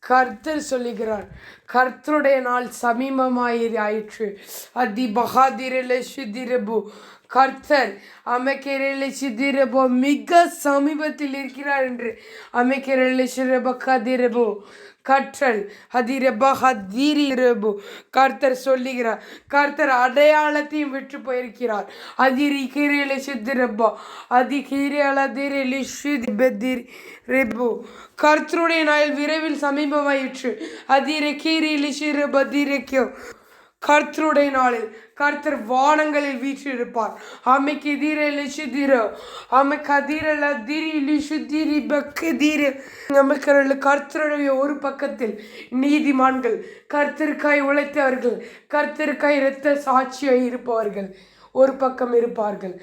கர்த்தர் சொல்லுகிறார், கர்த்தருடைய நாள் சமீபமாயிற்று. அதி பகாதிரபு கர்த்தர் அமைக்கிறபோ மிக சமீபத்தில் இருக்கிறார் என்று அமைக்கிறபு கற்றல் அதிரபு கர்த்தர் சொல்லுகிறார். கர்த்தர் அடையாளத்தையும் விட்டு போயிருக்கிறார். கர்த்தருடைய நாள் விரைவில் சமீபமாயிற்று. கர்த்தருடைய நாளில் கர்த்தர் வானங்களில் வீற்றிருப்பார். கர்த்தருடைய ஒரு பக்கத்தில் நீதிமான்கள், கர்த்தருக்காய் உழைத்தவர்கள், கர்த்தருக்காய் இரத்த சாட்சியாய் இருப்பவர்கள் ஒரு பக்கம் இருப்பார்கள்.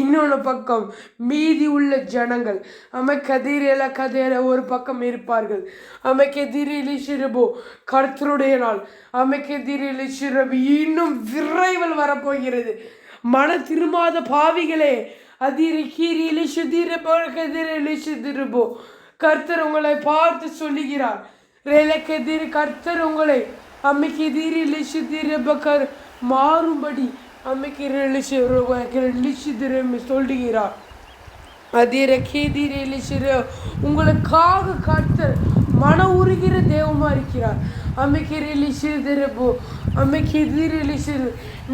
இன்னொன்று பக்கம் மீதி உள்ள ஜனங்கள் ஒரு பக்கம் இருப்பார்கள். கர்த்தருடைய நாள் இன்னும் விரைவில் வரப்போகிறது. மன திரும்பாத பாவிகளே, கர்த்தர் உங்களை பார்த்து சொல்லுகிறார். கர்த்தர் உங்களை மாறும்படி சொல்லுகிறார். உங்களுக்காக கர்த்தர் மன உருகிற தேவமா இருக்கிறார்.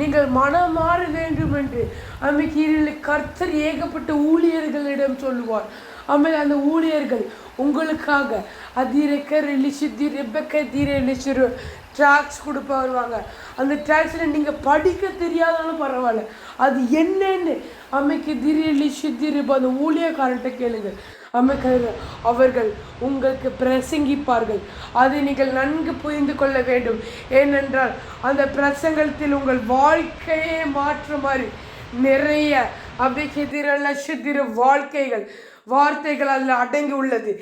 நீங்கள் மனம் மாற வேண்டும் என்று கர்த்தர் ஏகப்பட்ட ஊழியர்களிடம் சொல்லுவார். அந்த ஊழியர்கள் உங்களுக்காக ட்ராக்ஸ் கொடுப்ப வருவாங்க. அந்த ட்ராக்ஸில் நீங்கள் படிக்க தெரியாதாலும் பரவாயில்ல, அது என்னன்னு அந்த ஊழியக்காரன்ட்ட கேளுங்க. அவர்கள் உங்களுக்கு பிரசங்கிப்பார்கள். அதை நீங்கள் நன்கு புரிந்து கொள்ள வேண்டும். ஏனென்றால் அந்த பிரசங்கத்தில் உங்கள் வாழ்க்கையே மாற்றுமாறு நிறைய வார்த்தைகள் அதில் அடங்கி உள்ளது.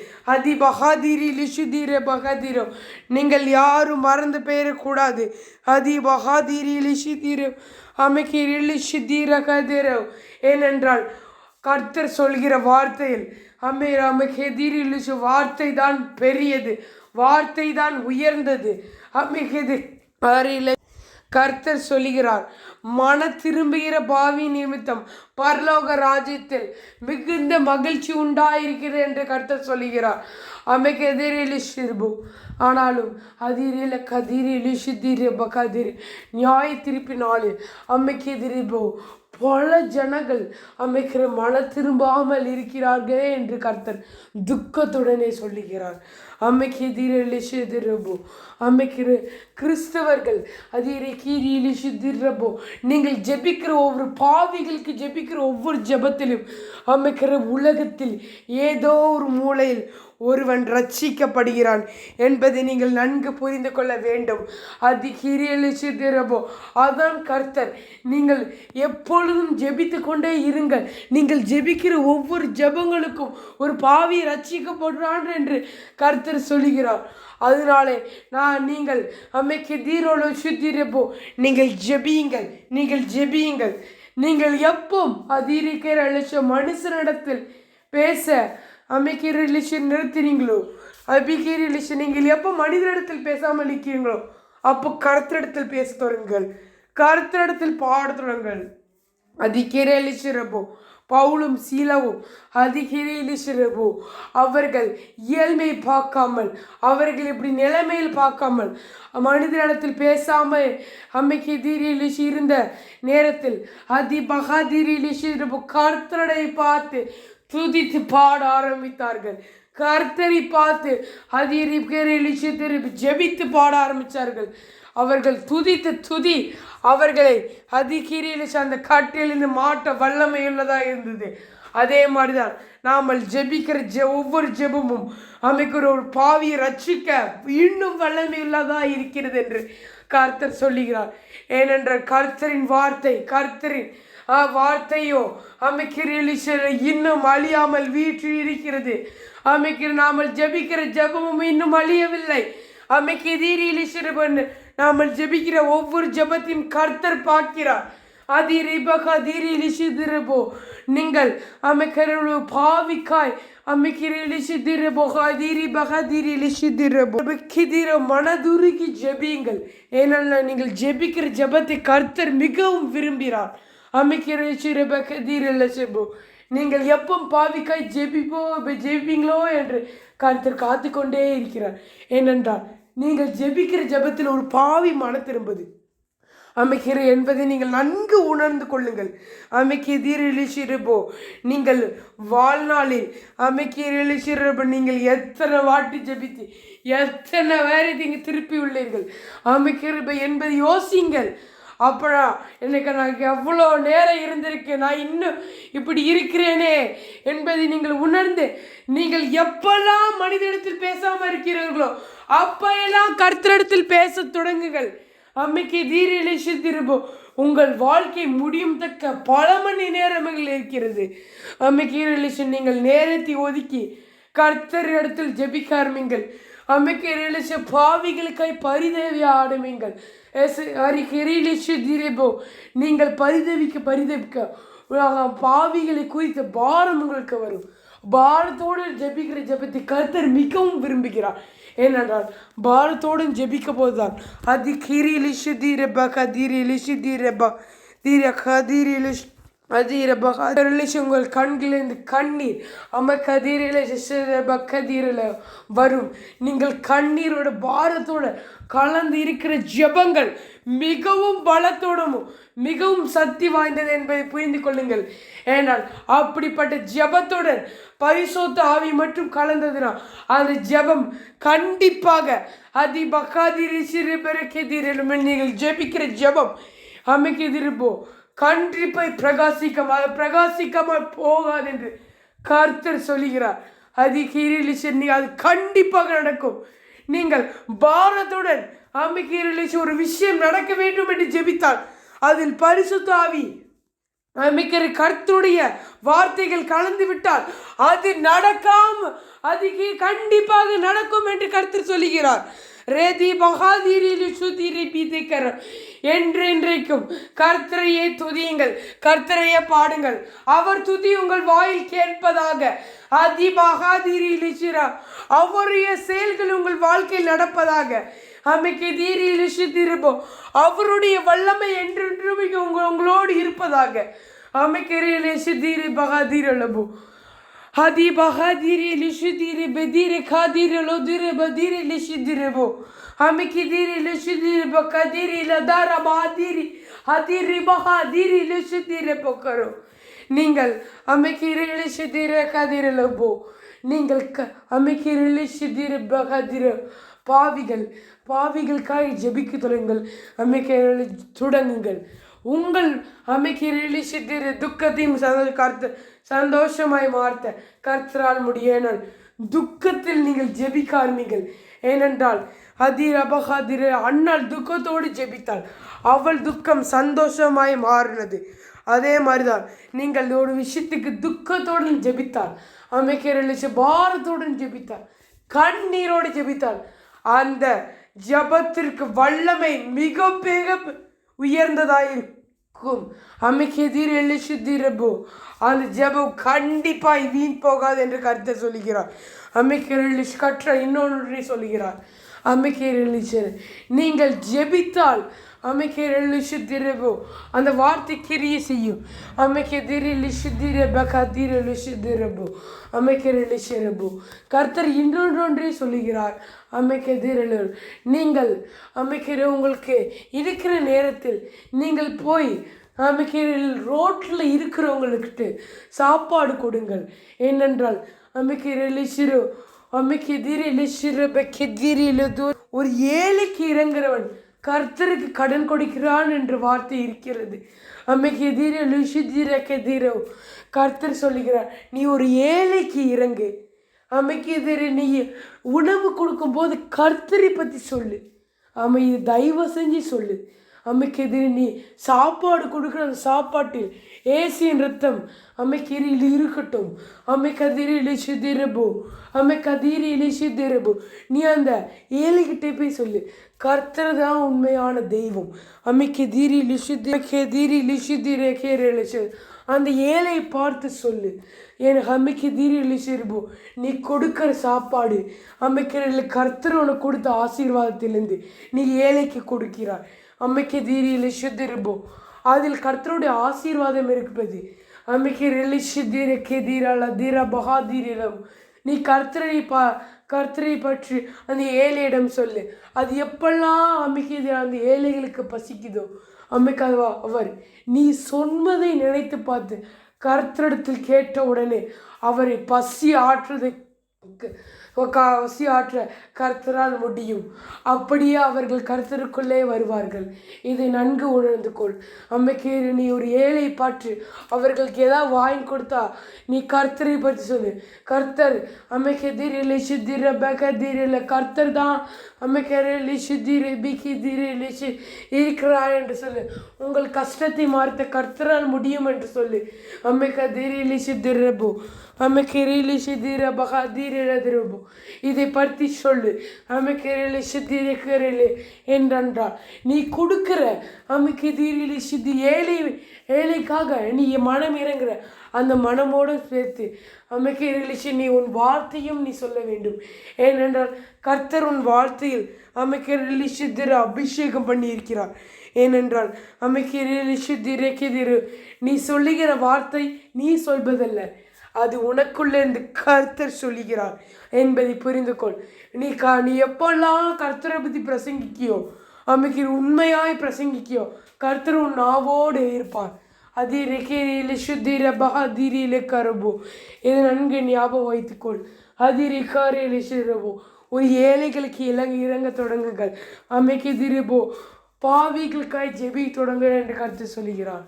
நீங்கள் யாரும் மறந்து பெயரக்கூடாது. ஏனென்றால் கர்த்தர் சொல்கிற வார்த்தையில் வார்த்தை தான் பெரியது, வார்த்தை தான் உயர்ந்தது. கர்த்தர் சொல்லுகிறார், மன திரும்புகிற பாவி நிமித்தம் பரலோக ராஜ்யத்தில் மிகுந்த மகிழ்ச்சி உண்டாயிருக்கிறது என்று கர்த்தர் சொல்லுகிறார். ஆனாலும் நியாய திருப்பி நாளில் பல ஜனங்கள் மன திரும்பாமல் இருக்கிறார்களே என்று கர்த்தர் துக்கத்துடனே சொல்லுகிறார். கிறிஸ்தவர்கள் நீங்கள் ஜெபிக்கிற ஒவ்வொரு பாவிகளுக்கு ஜெபிக்கிற ஒவ்வொரு ஜெபத்திலும் உலகத்தில் ஏதோ ஒரு மூலையில் ஒருவன் ரட்சிக்கப்படுகிறான் என்பதை நீங்கள் நன்கு புரிந்து கொள்ள வேண்டும். அதான் கர்த்தர், நீங்கள் எப்பொழுதும் ஜெபித்து கொண்டே இருங்கள். நீங்கள் ஜெபிக்கிற ஒவ்வொரு ஜெபங்களுக்கும் ஒரு பாவி ரட்சிக்கப்படுறான் என்று கர்த்தர் சொல்லுகிறார். அதனாலே நீங்கள் நீங்கள் ஜெபியுங்கள், நீங்கள் ஜெபியுங்கள். நீங்கள் எப்போ மனுஷனிடத்தில் பேச நிறுத்தினீங்களோ, நீங்கள் எப்போ மனிதனிடத்தில் பேசாமல் இருக்கிறீங்களோ அப்போ கர்த்தரிடத்தில் பேச தொடங்குங்கள், கர்த்தரிடத்தில் பாட தொடங்குங்கள். பவுலும் சீலவும் அவர்கள் இயல்மை பார்க்காமல், அவர்கள் இப்படி நிலைமையில் பார்க்காமல், மனிதனிடத்தில் பேசாமல் இருந்த நேரத்தில் கர்த்தரை பார்த்து துதித்து பாட ஆரம்பித்தார்கள். கர்த்தரை பார்த்து ஜெபித்து பாட ஆரம்பித்தார்கள். அவர்கள் துதித்த துதி அவர்களை அந்த கட்டிலிருந்து மாட்ட வல்லமையுள்ளதாக இருந்தது. அதே மாதிரிதான் நாமல் ஜெபிக்கிற ஒவ்வொரு ஜெபமும் ஒரு பாவியை ரட்சிக்க இன்னும் வல்லமையுள்ளதாக இருக்கிறது என்று கர்த்தர் சொல்லுகிறார். ஏனென்றால் கர்த்தரின் வார்த்தையோ இன்னும் அழியாமல் வீற்று இருக்கிறது. நாமல் ஜெபிக்கிற ஜெபமும் இன்னும் அழியவில்லை. நாமல் ஜெபிக்கிற ஒவ்வொரு ஜெபத்தையும் கர்த்தர் பார்க்கிறார். அதிரிபகதிரிலிஷிதிரபோ நீங்கள் அமைக்கிற பாவிக்காய் மனதுருகி ஜெபியுங்கள். ஏனென்ன நீங்கள் ஜெபிக்கிற ஜெபத்தை கர்த்தர் மிகவும் விரும்புகிறார். நீங்கள் எப்போ பாவிக்காய் ஜெபிப்பீங்களோ என்று கர்த்தர் காத்து கொண்டே இருக்கிறார். ஏனென்றால் நீங்கள் ஜெபிக்கிற ஜெபத்தில் ஒரு பாவி மன திரும்புது அமைக்கிற என்பதை நீங்கள் நன்கு உணர்ந்து கொள்ளுங்கள். அமைக்கிறோ நீங்கள் வாழ்நாளில் அமைக்கிறோ நீங்கள் எத்தனை வாட்டி ஜெபித்து எத்தனை வேறு நீங்கள் திருப்பி உள்ளீர்கள் அமைக்கிற என்பதை யோசிங்கள். அப்படா எனக்கு நான் எவ்வளோ நேரம் இருந்திருக்கேன், நான் இன்னும் இப்படி இருக்கிறேனே என்பதை நீங்கள் உணர்ந்து நீங்கள் எப்பெல்லாம் மனிதனிடத்தில் பேசாமல் இருக்கிறீர்களோ அப்பெல்லாம் கர்த்தரிடத்தில் பேச தொடங்குங்கள். உங்கள் வாழ்க்கை முடியும் தக்க பல மணி நேரங்கள் இருக்கிறது. நீங்கள் நேரத்தை ஒதுக்கி கர்த்தர் இடத்தில் ஜெபிக்க ஆரம்பிங்கள். பாவிகளுக்காய் பரிதவி ஆரம்பிங்கள். நீங்கள் பரிதவிக்க பாவிகளை குறித்த பாரம் உங்களுக்கு வரும். பாரத்தோடு ஜெபிக்கிற ஜெபத்தை கர்த்தர் மிகவும் விரும்புகிறார். ஏனென்றால் பாரத்தோடு ஜெபிக்க போதுதான் அது கிரிலிஷு தீரபா கதிரிலிஷு தீரபா தீர கதிரிலிஷ் உங்கள் கண்களிலிருந்து கண்ணீர் கதிரில வரும். நீங்கள் கண்ணீரோட பாரத்தோட கலந்து இருக்கிற ஜெபங்கள் மிகவும் பலத்தோடும் மிகவும் சக்தி வாய்ந்தது என்பதை புரிந்து கொள்ளுங்கள். ஏனால் அப்படிப்பட்ட ஜெபத்துடன் பரிசுத்த ஆவி மட்டும் கலந்ததுனா அந்த ஜெபம் கண்டிப்பாக நீங்கள் ஜெபிக்கிற ஜெபம் அமைக்கு எதிர்ப்போ கண்டிப்பாய் பிரகாசிக்காமல் போகாது என்று கர்த்தர் சொல்லுகிறார். அது கண்டிப்பாக நடக்கும். நீங்கள் பாரத்துடன் ஒரு விஷயம் நடக்க வேண்டும் என்று ஜெபித்தால் அதில் பரிசுத்த ஆவி அமைக்கிற கர்த்தருடைய வார்த்தைகள் கலந்து விட்டால் அது நடக்காம அது கண்டிப்பாக நடக்கும் என்று கர்த்தர் சொல்லுகிறார். என்றென்றைக்கும் கர்த்தரையே துதியுங்கள், கர்த்தரையே பாடுங்கள், அவர் துதி உங்கள் வாயில் கேட்பதாக. அவருடைய செயல்கள் உங்கள் வாழ்க்கையில் நடப்பதாக. அவருடைய வல்லமை என்றென்றும் உங்களோடு இருப்பதாக. Hadi bahadiri lishidiri bediri kadiri lodiri badiri lishidirebo. Hamikidiri lishidiri bakadiri ladara bahadiri hadiri bahadiri lishidirebo karo. நீங்கள் அமைக்கிறீர்களே சிதிர கதிரலபோ நீங்கள் அமைக்கிறீர்களே சிதிர பகதிர பாவிகளுக்காக ஜெபிக்க தொடங்குங்கள். அமைக்கிறீர்களே தொடங்குங்கள். உங்கள் அமைக்கிறீர்களே சிதிர துக்கத்தையும் சந்தோஷமாய் மாற்ற கர்த்தரால் முடியும். துக்கத்தில் நீங்கள் ஜெபிக்க ஆரம்பிங்கள். ஏனென்றால் அதிர அண்ணால் துக்கத்தோடு ஜெபித்தாள், அவள் துக்கம் சந்தோஷமாய் மாறினது. அதே மாதிரிதான் நீங்கள் ஒரு விஷயத்துக்கு துக்கத்தோடு ஜெபித்தாள், அமைக்கிற பாரத்தோடு ஜெபித்தாள், கண்ணீரோடு ஜெபித்தாள், அந்த ஜபத்திற்கு வல்லமை மிக மிக உயர்ந்ததாயிருக்கும். அமைக்கெதிர் எழுதிரபோ அந்த ஜபம் கண்டிப்பாய் வீண் போகாது என்று கருத்தை சொல்லுகிறார். அமைக்கிற கற்ற இன்னொன்றை சொல்லுகிறார். அமைக்கிற நீங்கள் ஜெபித்தால் அமைக்கிறோ அந்த வார்த்தை கிரிய செய்யும். அமைக்கிறோ அமைக்கிறோ கர்த்தர் இன்னொன்றே சொல்லுகிறார். அமைக்கிறோ நீங்கள் அமைக்கிற உங்களுக்கு இருக்கிற நேரத்தில் நீங்கள் போய் ரோட்டில் இருக்கிறவங்களுக்கு சாப்பாடு கொடுங்கள். ஏனென்றால் ஒரு ஏழைக்கு இறங்குறவன் கர்த்தருக்கு கடன் கொடுக்கிறான் என்று வார்த்தை இருக்கிறது. கர்த்தர் சொல்லுகிறார், நீ ஒரு ஏழைக்கு இறங்கு. நீ உணவு கொடுக்கும் போது கர்த்தரை பற்றி சொல்லு. தயவு செஞ்சு சொல்லு. எதிரி நீ சாப்பாடு கொடுக்குற அந்த சாப்பாட்டில் ஏசியின் ரத்தம் கீரியில் இருக்கட்டும். கதிரிலே சிதிரபோ கதிரிலே சிதிரபோ. நீ அந்த ஏழைகிட்டே போய் சொல்லு, கர்த்தர் தான் உண்மையான தெய்வம். கதிரிலே கதிரிலே சிதிர கேரள. அந்த ஏழையை பார்த்து சொல்லு, என் கதிரிலே சிறுபோ நீ கொடுக்குற சாப்பாடு கர்த்தர் உனக்கு கொடுத்த ஆசீர்வாதத்திலிருந்து நீ ஏழைக்கு கொடுக்கிறார். கதிரிலே சிதிரபோ அதில் கர்த்தருடைய ஆசீர்வாதம் இருக்கிறது. நீ கர்த்தரை பற்றி அந்த ஏழையிடம் சொல்லு. அது எப்பெல்லாம் அந்த ஏழைகளுக்கு பசிக்குதோ அவர் நீ சொன்னதை நினைத்து பார்த்து கர்த்தரிடத்தில் கேட்ட உடனே அவரை பசி ஆற்ற கர்த்தரால் முடியும். அப்படியே அவர்கள் கர்த்தருக்குள்ளே வருவார்கள். இதை நன்கு உணர்ந்து கொள். நீ ஒரு ஏழை பாற்று அவர்களுக்கு ஏதாவது வாங்கி கொடுத்தா நீ கர்த்தரை பற்றி சொல்லு. கர்த்தர் எதிரில்லை சித்திர பகதிரில்லை கர்த்தர் தான் இருக்கிறார் என்று சொல்லு. உங்கள் கஷ்டத்தை மாற்ற கர்த்தரால் முடியும் என்று சொல்லு. கதிரிலி சித்திரபோ கிரிலி சித்திர பகதிரபோ இதை பற்றி சொல்லு. கிரிலி சித்திரே என்றால் நீ கொடுக்கிற கதிரிலி சித்தி ஏழைக்காக நீ மனம் இறங்குற அந்த மனமோடு சேர்த்து நீ உன் வார்த்தையும் நீ சொல்ல வேண்டும். ஏனென்றால் கர்த்தர் உன் வார்த்தையில் அபிஷேகம் பண்ணி இருக்கிறார். ஏனென்றால் நீ சொல்லுகிற வார்த்தை நீ சொல்வதல்ல, அது உனக்குள்ளேருந்து கர்த்தர் சொல்லுகிறார் என்பதை புரிந்து கொள். நீ எப்பெல்லாம் கர்த்தரை பற்றி பிரசங்கிக்கியோ உண்மையாய் பிரசங்கிக்கியோ கர்த்தர் உன் நாவோடு இருப்பார். கரபோ இதை நன்கு ஞாபகம் வைத்துக்கொள். ஒரு ஏழைகளுக்கு இறங்க தொடங்குங்கள். திருபோ பாவிகளுக்காய் ஜெபி தொடங்க என்று கருத்து சொல்கிறார்.